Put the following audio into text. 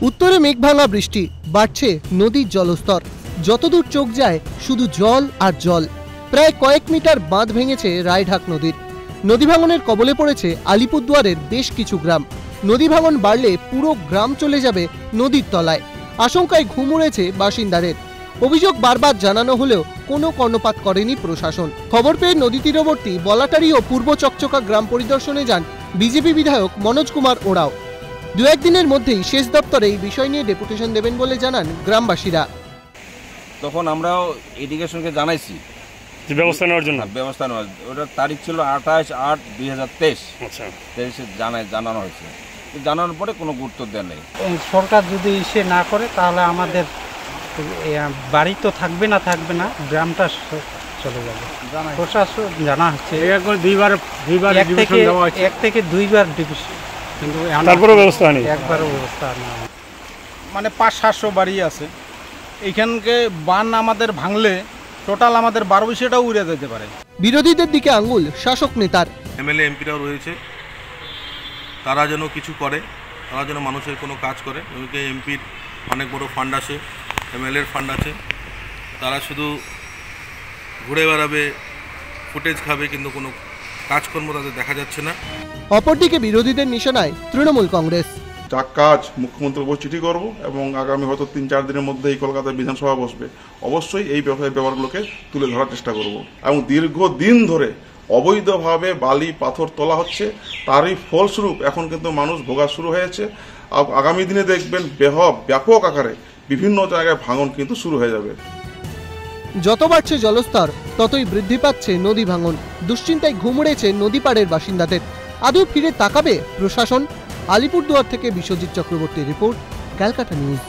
উত্তরে মেঘভাঙা বৃষ্টি, বাড়ছে নদীর জলস্তর। যতদূর চোখ যায় শুধু জল আর জল। প্রায় কয়েক মিটার বাঁধ ভেঙেছে রায়ঢাক নদীর। নদী ভাঙনের কবলে পড়েছে আলিপুরদুয়ারের বেশ কিছু গ্রাম। নদী ভাঙন বাড়লে পুরো গ্রাম চলে যাবে নদীর তলায়। আশঙ্কায় ঘুম উড়েছে বাসিন্দাদের। অভিযোগ বারবার জানানো হলেও কোনো কর্ণপাত করেনি প্রশাসন। খবর পেয়ে নদী তীরবর্তী বলাটারি ও পূর্ব চকচকা গ্রাম পরিদর্শনে যান বিজেপি বিধায়ক মনোজ কুমার ওরাও। দু একদিনের মধ্যেই সেচ দপ্তরে এই বিষয় নিয়ে ডেপুটেশন দেবেন বলে জানান গ্রামবাসীরা। তখন আমরাও ইরিগেশনকে জানাইছি ব্যবস্থা নেওয়ার জন্য। ব্যবস্থা নেওয়ার ওটার তারিখ ছিল 28/8/2023। আচ্ছা, 23 জানানো হয়েছে। জানানোর পরে কোনো গুরুত্ব দেওয়া নেই। সরকার যদি ইসে না করে তাহলে আমাদের বাড়ি তো থাকবে না, গ্রামটা চলে যাবে। প্রশাসন জানা হচ্ছে এক থেকে দুইবার ডিভিশন, কিন্তু তারপরেও ব্যবস্থা নেই, একবারও ব্যবস্থা নেই। মানে 500-700 বাড়ি আছে এইখানকে। বান আমাদের ভাঙলে টোটাল আমাদের 12-20টাও উড়ে যেতে পারে। বিরোধীদের দিকে আঙ্গুল শাসক নেতার। এমএলএ এমপিরাও রয়েছে, তারা যেন কিছু করে, তারা যেন মানুষের কোনো কাজ করে। এমপির অনেক বড় ফান্ড আছে, এমএলএর ফান্ড আছে, তারা শুধু ঘুরে বেড়াবে, ফুটেজ খাবে, কিন্তু কোনো কাজকর্ম তাদের দেখা যাচ্ছে না। অপরদিকে বিরোধীদের নিশানায় তৃণমূল কংগ্রেস। যা কাজ মুখ্যমন্ত্রীর উপর চিঠি করব এবং আগামী হয়তো 3-4 দিনের মধ্যে এই কলকাতায় বিধানসভা বসবে। অবশ্যই এই ব্যাপারগুলোকে তুলে ধরার চেষ্টা করব এবং দীর্ঘদিন ধরে অবৈধভাবে বালি পাথর তোলা হচ্ছে, তারই ফলস্বরূপ এখন কিন্তু মানুষ ভোগা শুরু হয়েছে। আগামী দিনে দেখবেন ব্যাপক আকারে বিভিন্ন জায়গায় ভাঙন কিন্তু শুরু হয়ে যাবে। যত বাড়ছে জলস্তর ততই বৃদ্ধি পাচ্ছে নদী ভাঙন। দুশ্চিন্তায় ঘুম উড়েছে নদী পাড়ের বাসিন্দাদের। আদৌ ফিরে তাকাবে প্রশাসন? আলিপুরদুয়ার থেকে বিশ্বজিৎ চক্রবর্তীর রিপোর্ট, ক্যালকাটা নিউজ।